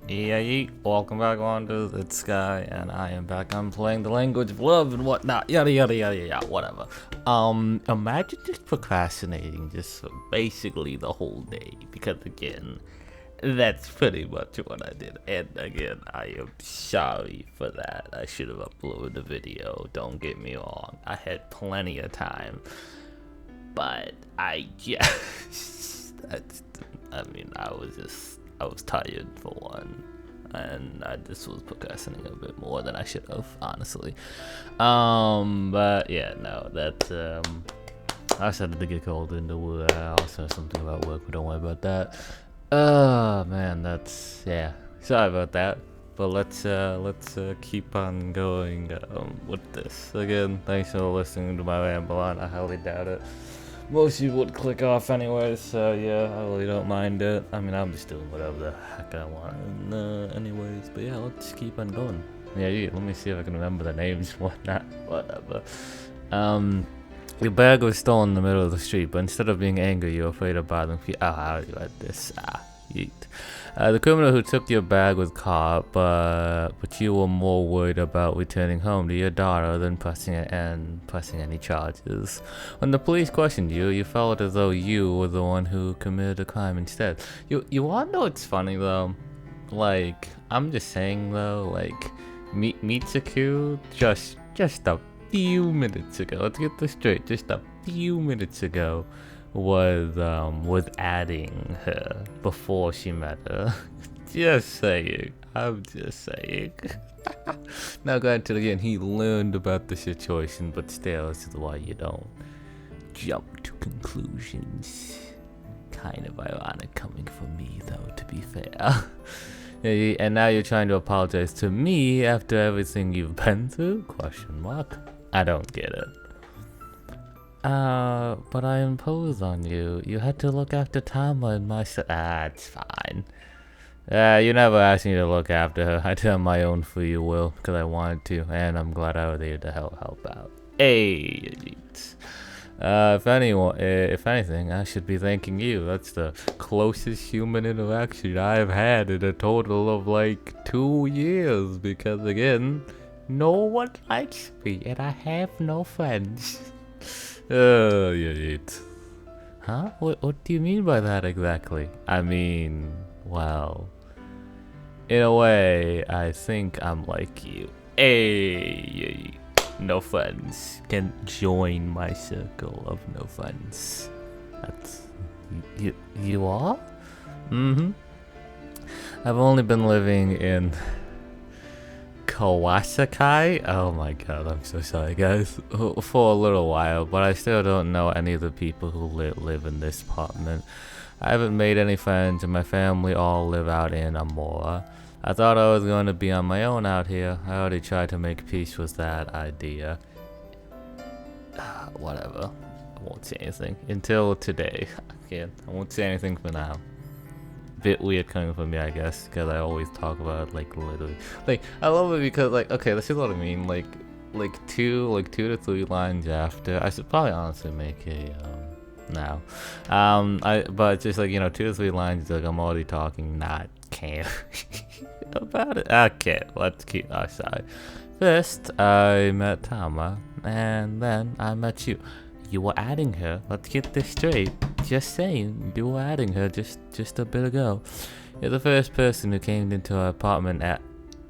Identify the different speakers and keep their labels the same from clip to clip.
Speaker 1: Yeah, welcome back on to It's Sky, and I am back. I'm playing the language of love and whatnot, yada yada yada yada, whatever. Imagine just procrastinating just basically the whole day, because again, that's pretty much what I did. And again, I am sorry for that. I should have uploaded the video, don't get me wrong. I had plenty of time, but I was tired for one, and I just was procrastinating a bit more than I should have, honestly. But yeah, no, that's I started to get called into work. I also have something about work, but don't worry about that. Man, that's yeah. Sorry about that. But let's keep on going with this. Again, thanks for listening to my ramble on. I highly doubt it. Most of you would click off anyway, so yeah, I really don't mind it. I mean, I'm just doing whatever the heck I want anyways, but yeah, let's keep on going. Yeah, let me see if I can remember the names, whatnot, whatever. Your bag was stolen in the middle of the street, but instead of being angry, you're afraid of bothering people. How do you like this? Yeet. The criminal who took your bag was caught, but you were more worried about returning home to your daughter than pressing any charges. When the police questioned you, you felt as though you were the one who committed the crime instead. You wanna know what's funny though? Like, I'm just saying though, like, Mitsuku just a few minutes ago. Let's get this straight. Just a few minutes ago, was adding her before she met her. Just saying. I'm just saying. Now granted, again, he learned about the situation, but still, this is why you don't jump to conclusions. Kind of ironic coming from me, though, to be fair. And now you're trying to apologize to me after everything you've been through? Question mark. I don't get it. But I imposed on you. You had to look after Tama and myself. It's fine. You never asked me to look after her. I did on my own free will because I wanted to, and I'm glad I was there to help out. Hey, if anything, I should be thanking you. That's the closest human interaction I've had in a total of like 2 years, because again, no one likes me, and I have no friends. Yeah. Huh? What do you mean by that exactly? I mean, well, in a way, I think I'm like you. Hey, no friends can join my circle of no friends. That's you are? Mm-hmm. I've only been living in Kawasaki? Oh my god, I'm so sorry guys. For a little while, but I still don't know any of the people who live in this apartment. I haven't made any friends, and my family all live out in Amora. I thought I was going to be on my own out here. I already tried to make peace with that idea. Whatever. I won't say anything until today. I won't say anything for now. Bit weird coming from me, I guess, because I always talk about it, like, literally. Like, I love it because, like, okay, this is what I mean. Like 2 to 3 lines after. I should probably honestly make a now. But just like, 2 to 3 lines, like, I'm already talking, not care about it. Okay, let's keep our side. First, I met Tama, and then I met you. You were adding her. Let's get this straight. Just saying, you were adding her just a bit ago. You're the first person who came into our apartment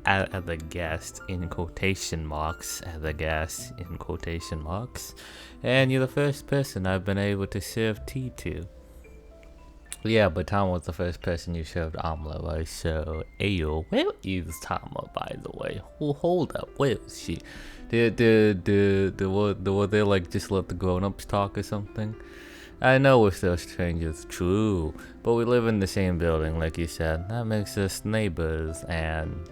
Speaker 1: as a guest, in quotation marks, as a guest, in quotation marks. And you're the first person I've been able to serve tea to. Yeah, but Tama was the first person you served omelet, right? So, ayo, where is Tama, by the way? Hold up, where is she? Did they like just let the grown-ups talk or something? I know we're still strangers, true, but we live in the same building, like you said. That makes us neighbors, and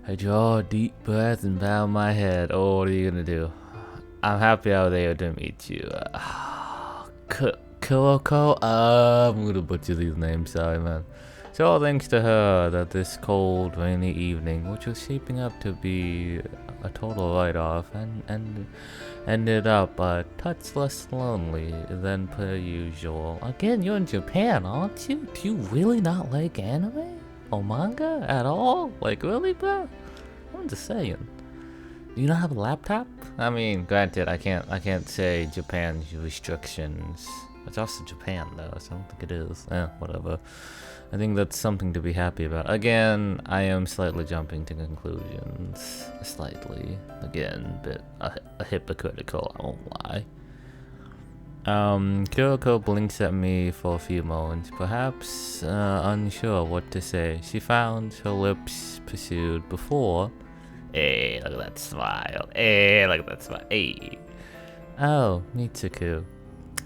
Speaker 1: I draw a deep breath and bow my head. Oh, what are you gonna do? I'm happy I was able to meet you. Kuroko? I'm gonna butcher these names, sorry man. So all thanks to her that this cold, rainy evening, which was shaping up to be a total write-off, and ended up a touch less lonely than per usual. Again, you're in Japan, aren't you? Do you really not like anime? or manga at all? Like, really, bro? I'm just saying. You don't have a laptop? I mean, granted, I can't say Japan's restrictions. It's also Japan, though, so I don't think it is. Whatever. I think that's something to be happy about. Again, I am slightly jumping to conclusions. Slightly. Again, bit a hypocritical, I won't lie. Kyoko blinks at me for a few moments, perhaps unsure what to say. She found her lips pursued before. Hey, look at that smile. Hey, look at that smile. Hey. Oh, Mitsuku.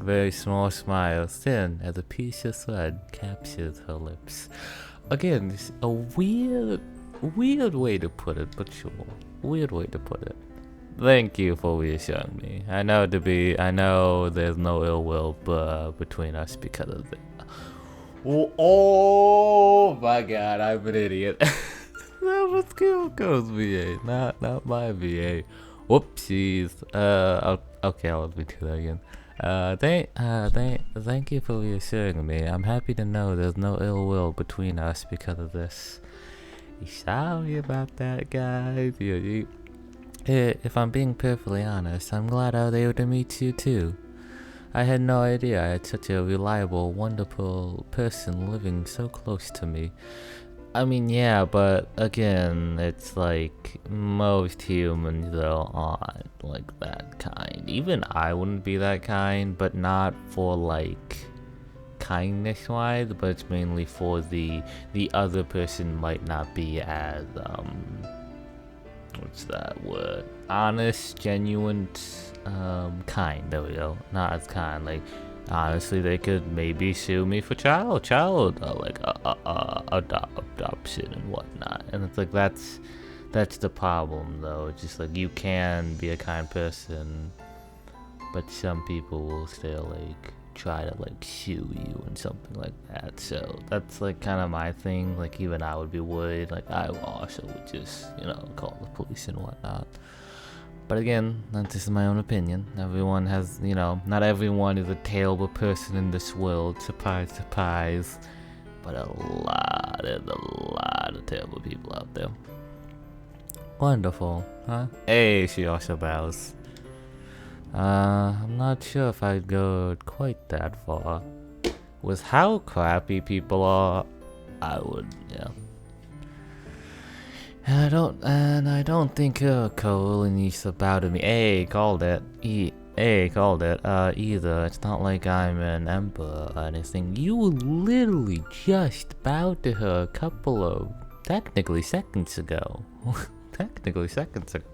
Speaker 1: A very small smile, thin as a piece of thread, captures her lips. Again, this a weird way to put it, but sure. Weird way to put it. Thank you for reassuring me. I know there's no ill will between us because of it. Oh my god, I'm an idiot. That was Kyoko's VA, not my VA. Whoopsies. Okay, I'll let me do that again. Thank you for reassuring me. I'm happy to know there's no ill will between us because of this. Sorry about that, guys. If I'm being perfectly honest, I'm glad I was able to meet you too. I had no idea I had such a reliable, wonderful person living so close to me. I mean, yeah, but again, it's like most humans though aren't like that kind. Even I wouldn't be that kind, but not for like kindness wise, but it's mainly for the other person might not be as what's that word? Honest, genuine, kind. There we go. Not as kind. Like, honestly, they could maybe sue me for adoption and whatnot. And it's like that's the problem, though. It's just like you can be a kind person, but some people will still like try to like sue you and something like that. So that's like kind of my thing. Like even I would be worried. Like I also would just call the police and whatnot. But again, that's just my own opinion. Everyone has, not everyone is a terrible person in this world. Surprise, surprise. But there's a lot of terrible people out there. Wonderful, huh? Hey, she also bows. I'm not sure if I'd go quite that far. With how crappy people are, I would, yeah. And I don't think Cole needs to bow to me. Hey, called it. Either. It's not like I'm an emperor or anything. You literally just bowed to her a couple of, technically, seconds ago.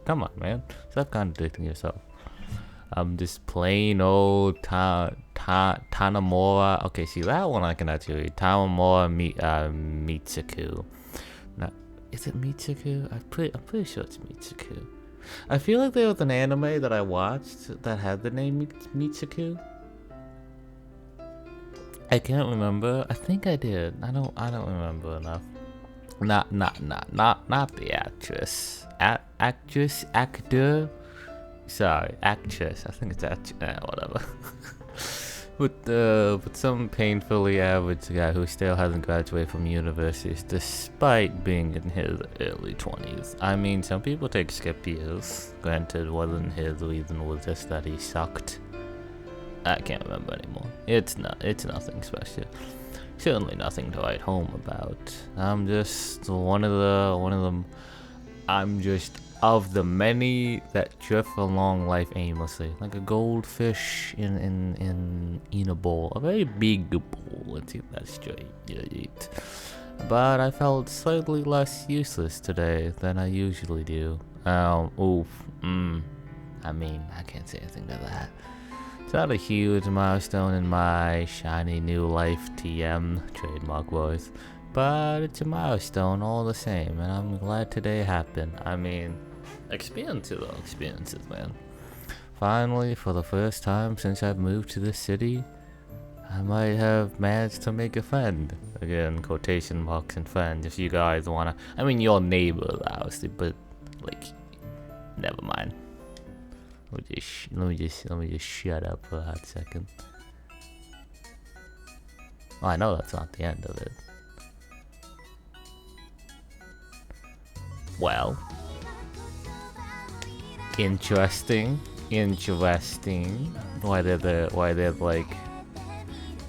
Speaker 1: Come on, man. Stop contradicting yourself. I'm just plain old Tanamura. Okay, see, that one I can actually read. Tanamura Mitsuku. Is it Mitsuku? I'm pretty sure it's Mitsuku. I feel like there was an anime that I watched that had the name Mitsuku. I can't remember. I think I did. I don't remember enough. Not the actress. Actor. Sorry, actress. I think it's whatever. But some painfully average guy who still hasn't graduated from universities despite being in his early 20s. I mean, some people take skip years. Granted, wasn't his reason was just that he sucked. I can't remember anymore. It's nothing special. Certainly nothing to write home about. I'm just one of them. I'm just of the many that drift along life aimlessly, like a goldfish in a bowl, a very big bowl. Let's get that straight. But I felt slightly less useless today than I usually do. I mean, I can't say anything to that. It's not a huge milestone in my shiny new life TM, trademark voice, but it's a milestone all the same, and I'm glad today happened. I mean, experiences, man. Finally, for the first time since I've moved to this city, I might have managed to make a friend. Again, quotation marks and friend, if you guys wanna. I mean, your neighbors, obviously, but, like, never mind. Let me just shut up for a hot second. Oh, I know that's not the end of it. Well, interesting. Why they're like,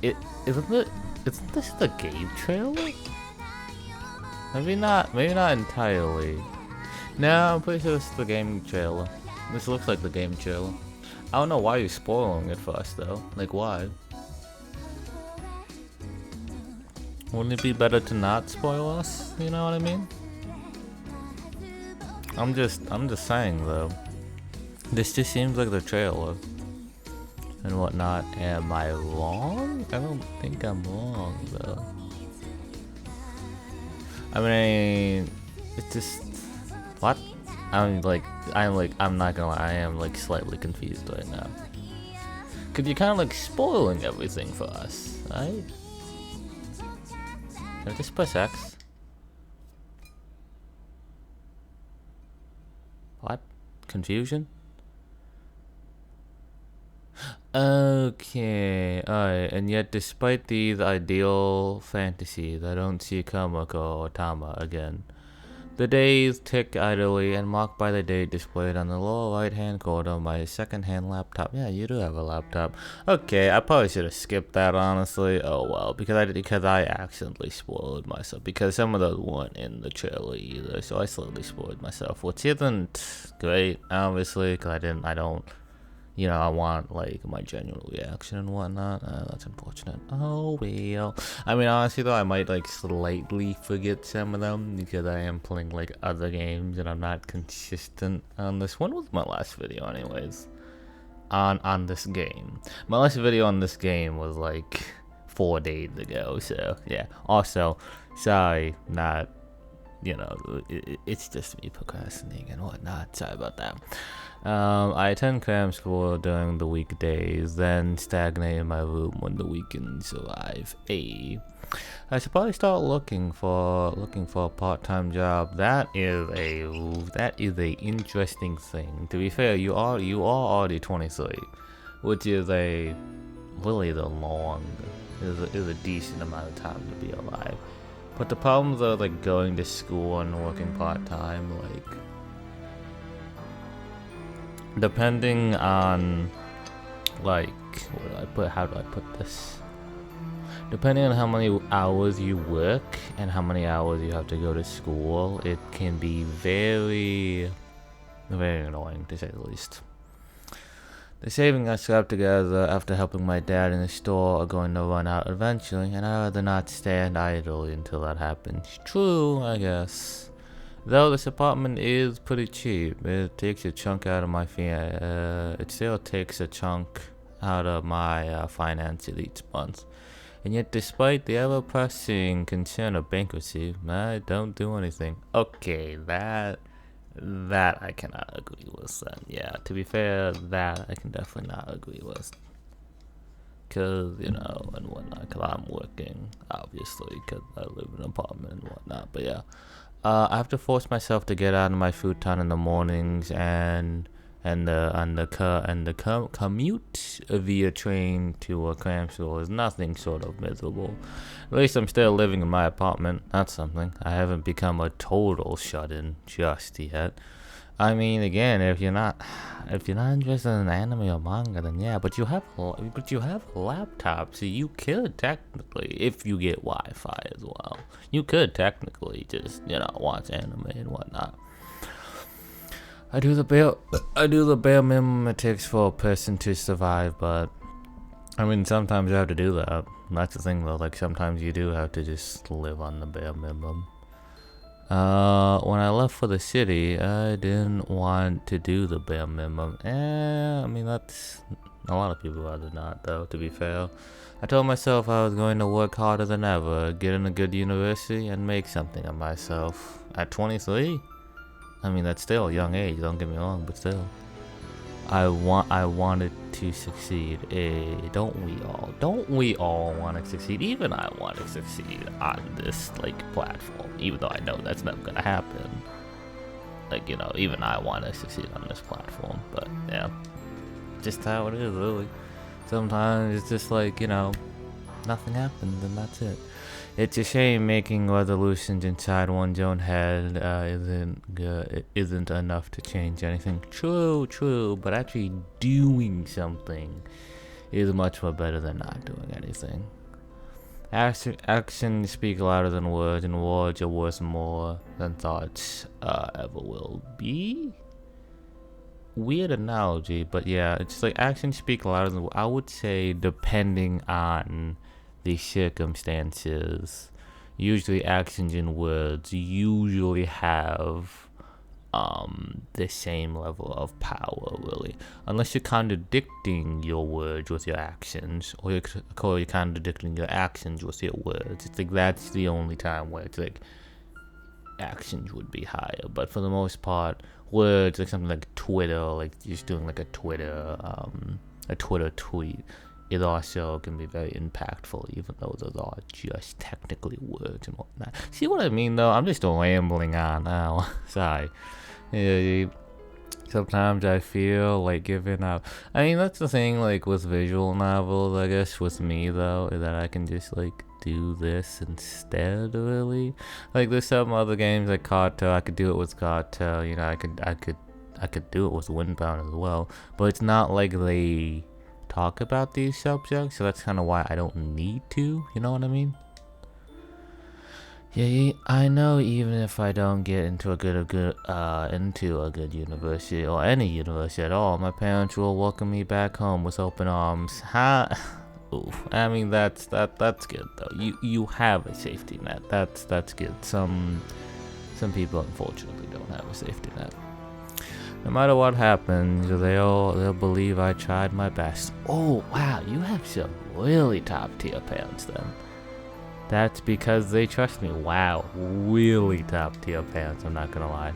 Speaker 1: isn't this the game trailer? Maybe not entirely. No, I'm pretty sure this is the game trailer. This looks like the game trailer. I don't know why you're spoiling it for us though. Like, why? Wouldn't it be better to not spoil us? You know what I mean? I'm just saying though. This just seems like the trailer and whatnot. Am I wrong? I don't think I'm wrong though. I mean, it's just what? I'm not gonna lie, I am like slightly confused right now. Cause you're kind of like spoiling everything for us, right? Can I just press X? What? Confusion? Okay, alright, and yet despite these ideal fantasies, I don't see Kamako or Tama again. The days tick idly and marked by the date displayed on the lower right hand corner of my second-hand laptop. Yeah, you do have a laptop. Okay, I probably should have skipped that, honestly. Oh well, because I accidentally spoiled myself. Because some of those weren't in the trailer either, so I slowly spoiled myself, which isn't great, obviously, because I don't. You know, I want, like, my genuine reaction and whatnot. That's unfortunate. Oh, well. I mean, honestly, though, I might, like, slightly forget some of them because I am playing, like, other games and I'm not consistent on this. When was my last video, anyways? On this game. My last video on this game was, like, 4 days ago, so, yeah. Also, sorry, not, you know, it's just me procrastinating and whatnot. Sorry about that. I attend cram school during the weekdays, then stagnate in my room when the weekends arrive. I should probably start looking for a part-time job. That is a interesting thing. To be fair, you are already 23, which is a decent amount of time to be alive. But the problems are like going to school and working part-time, like, depending on, like, how do I put this? Depending on how many hours you work and how many hours you have to go to school, it can be very, very annoying, to say the least. The savings I scrapped together after helping my dad in the store are going to run out eventually, and I'd rather not stand idly until that happens. True, I guess. Though this apartment is pretty cheap, it takes a chunk out of my it still takes a chunk out of my finances each month. And yet, despite the ever-pressing concern of bankruptcy, I don't do anything. Okay, that I cannot agree with then. Yeah, to be fair, that I can definitely not agree with. Cause, you know, and whatnot, cause I'm working, obviously, cause I live in an apartment and whatnot, but yeah. I have to force myself to get out of my futon in the mornings and the commute via train to a cram school is nothing short of miserable. At least I'm still living in my apartment. That's something. I haven't become a total shut-in just yet. I mean, again, if you're not interested in anime or manga, then yeah. But you have a laptop, so you could technically, if you get Wi-Fi as well, you could technically just, you know, watch anime and whatnot. I do the bare minimum it takes for a person to survive, but I mean, sometimes you have to do that. That's the thing, though. Like, sometimes you do have to just live on the bare minimum. When I left for the city, I didn't want to do the bare minimum. I mean, that's a lot of people rather not, though, to be fair. I told myself I was going to work harder than ever, get in a good university, and make something of myself. At 23? I mean, that's still a young age, don't get me wrong, but still. I wanted to succeed. Don't we all want to succeed? Even I want to succeed on this, like, platform, even though I know that's never gonna happen. Like, you know, even I want to succeed on this platform, but yeah, just how it is, really. Sometimes it's just like, you know, nothing happens and that's it. It's a shame making resolutions inside one's own head isn't enough to change anything. True, but actually doing something is much more better than not doing anything. Actions speak louder than words, and words are worth more than thoughts ever will be. Weird analogy, but yeah, it's like actions speak louder than I would say, depending on the circumstances. Usually, actions and words usually have the same level of power, really, unless you're contradicting your words with your actions, or you're contradicting your actions with your words. It's like that's the only time where it's like actions would be higher, but for the most part, words, like something like Twitter, like just doing like a Twitter tweet, it also can be very impactful, even though those are just technically words and whatnot. See what I mean, though? I'm just rambling on now. Sorry. Yeah, sometimes I feel like giving up. I mean, that's the thing, like, with visual novels, I guess, with me, though, is that I can just, like, do this instead, really. Like, there's some other games like Cartel, I could do it with Cartel, you know, I could do it with Windbound as well, but it's not like they talk about these subjects, so that's kind of why I don't need to, you know what I mean? Yeah, I know. Even if I don't get into a good university or any university at all, my parents will welcome me back home with open arms. Oof. I mean, that's good though. You have a safety net. That's good. Some people unfortunately don't have a safety net. No matter what happens, they'll believe I tried my best. Oh wow, you have some really top tier parents then. That's because they trust me. Wow, really top tier parents, I'm not gonna lie.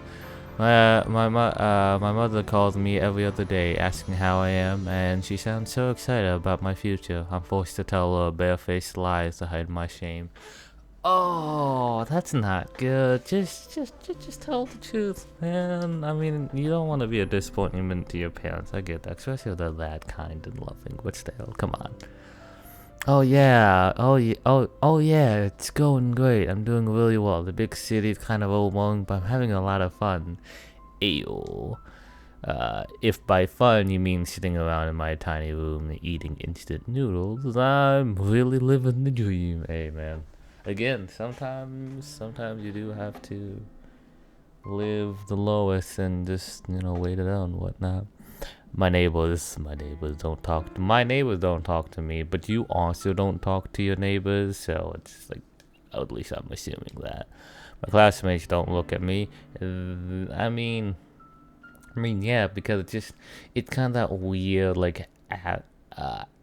Speaker 1: My mother calls me every other day asking how I am, and she sounds so excited about my future. I'm forced to tell her barefaced lies to hide my shame. Oh, that's not good. Just tell the truth, man. I mean, you don't want to be a disappointment to your parents. I get that, especially if they're that kind and loving. But still, come on. Oh yeah, it's going great. I'm doing really well. The big city's kind of overwhelming, but I'm having a lot of fun. Ew. If by fun you mean sitting around in my tiny room eating instant noodles, I'm really living the dream. Hey man. Again, sometimes you do have to live the lowest and just, wait it out and whatnot. My neighbors don't talk to me, but you also don't talk to your neighbors, so it's like, at least I'm assuming that. My classmates don't look at me. I mean, yeah, because it's kind of that weird, like,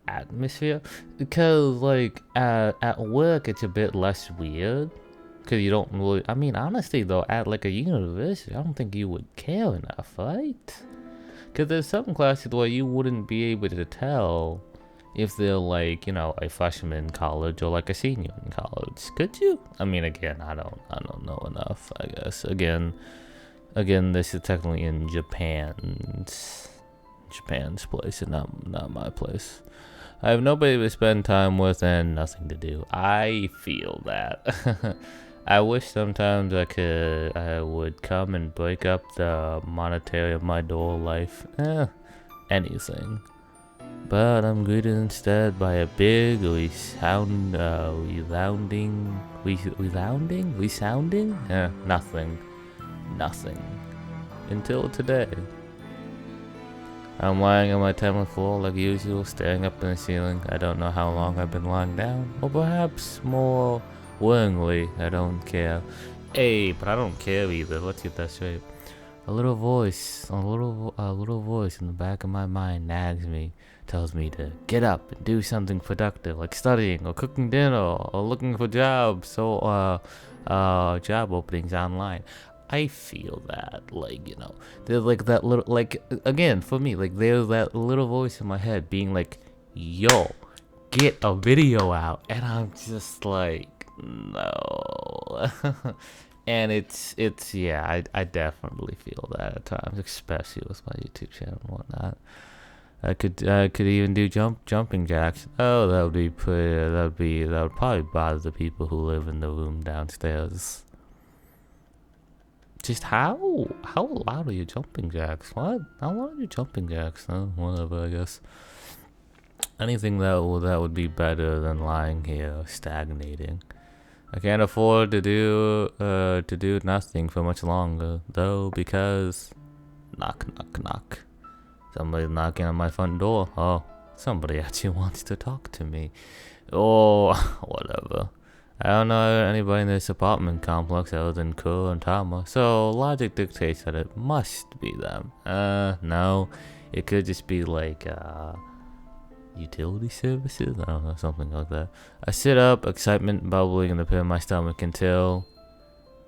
Speaker 1: atmosphere, because, like, at work, it's a bit less weird, because you don't really, I mean, honestly, though, at, like, a university, I don't think you would care enough, right? Because there's some classes where you wouldn't be able to tell if they're like, a freshman in college or like a senior in college. Could you? I mean, again, I don't know enough, I guess. Again, this is technically in Japan's place and not my place. I have nobody to spend time with and nothing to do. I feel that. I wish sometimes I would come and break up the monotony of my dual life. Anything. But I'm greeted instead by a big, resounding? Nothing. Until today. I'm lying on my 10th floor like usual, staring up in the ceiling. I don't know how long I've been lying down, or perhaps more willingly, I don't care. Hey, but I don't care either. Let's get that straight. A little voice in the back of my mind nags me, tells me to get up and do something productive, like studying or cooking dinner or looking for jobs or job openings online. I feel that, like, there's like that little, like, again, for me, like, there's that little voice in my head being like, yo, get a video out, and I'm just like, no. And it's yeah, I definitely feel that at times, especially with my YouTube channel and whatnot. I could even do jumping jacks. Oh, that would be pretty. That would probably bother the people who live in the room downstairs. Just how loud are your jumping jacks? What? How loud are your jumping jacks? Oh, whatever, I guess. Anything that would be better than lying here stagnating. I can't afford to do nothing for much longer, though, because knock knock knock. Somebody's knocking on my front door. Oh, somebody actually wants to talk to me. Oh, whatever. I don't know anybody in this apartment complex other than Kuro and Tama, so logic dictates that it must be them. No. It could just be like, utility services? I don't know, something like that. I sit up, excitement bubbling in the pit of my stomach until...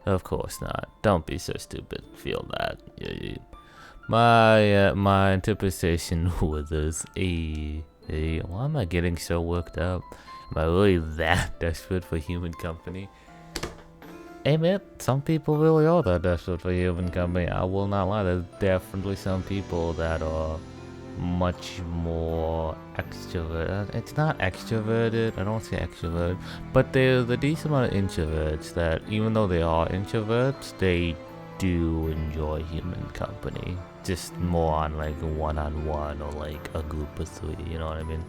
Speaker 1: Of course not. Don't be so stupid. Feel that. My anticipation withers. Why am I getting so worked up? Am I really that desperate for human company? Hey man, some people really are that desperate for human company. I will not lie, there's definitely some people that are much more extroverted. It's not extroverted, I don't say extroverted, but there's a decent amount of introverts that, even though they are introverts, they do enjoy human company. Just more on like one-on-one or like a group of three, you know what I mean?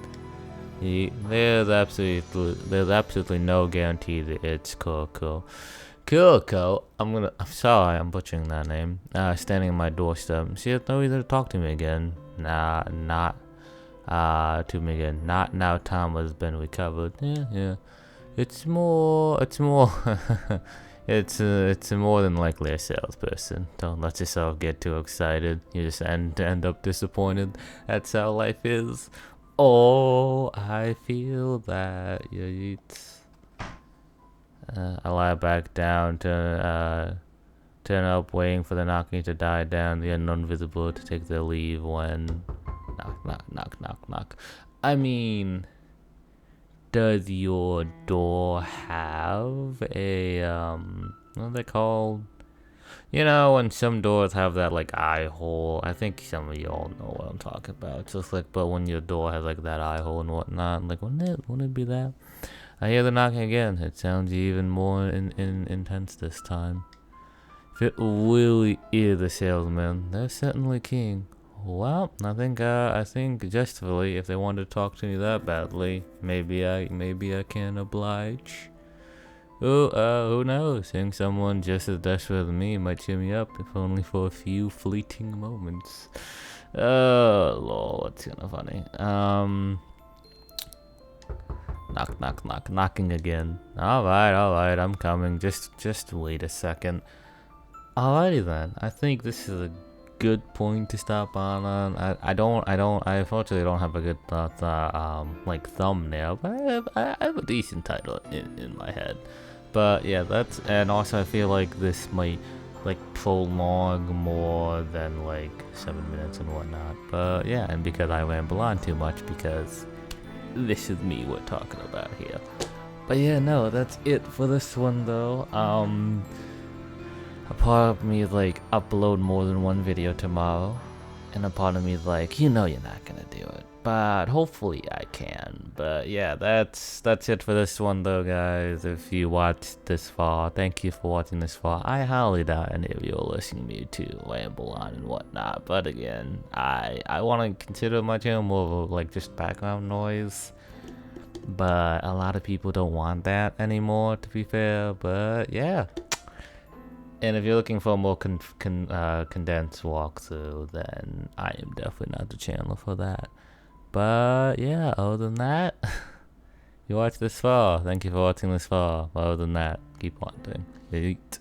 Speaker 1: There's absolutely no guarantee that it's Kuroko. Kuroko, I'm sorry, I'm butchering that name. Standing on my doorstep. She has no reason to talk to me again. Not to me again. Not now Tom has been recovered. Yeah. It's more, it's more than likely a salesperson. Don't let yourself get too excited. You just end up disappointed. That's how life is. Oh, I feel that. I lie back down, turn up, waiting for the knocking to die down, the unknown visible to take their leave when... Knock. I mean, does your door have a, what are they called? You know, when some doors have that, like, eye hole. I think some of y'all know what I'm talking about. It's just like, but when your door has, like, that eye hole and whatnot, like, wouldn't it be that? I hear the knocking again. It sounds even more intense this time. If it really is the salesman, they're certainly king. Well, I think justly, if they want to talk to me that badly, maybe I can oblige. Who knows? Seeing someone just as desperate as me might cheer me up, if only for a few fleeting moments. Oh, lord, it's kind of funny. Knocking again. Alright, I'm coming. Just wait a second. Alrighty then. I think this is a good point to stop on. I unfortunately don't have a good like thumbnail, but I have a decent title in my head. But yeah, and also I feel like this might like prolong more than like 7 minutes and whatnot. But yeah, and because I ramble on too much, because this is me we're talking about here. But yeah, no, that's it for this one though. A part of me is like, upload more than one video tomorrow, and a part of me is like, you know you're not gonna do it, but hopefully I can. But yeah, that's it for this one though, guys. If you watched this far, thank you for watching this far. I highly doubt any of you are listening to me to ramble on and whatnot, but again, I want to consider my channel more of like just background noise, but a lot of people don't want that anymore, to be fair. But yeah. And if you're looking for a more condensed walkthrough, then I am definitely not the channel for that. But yeah, other than that, you watched this far. Thank you for watching this far. Other than that, keep watching. Eat.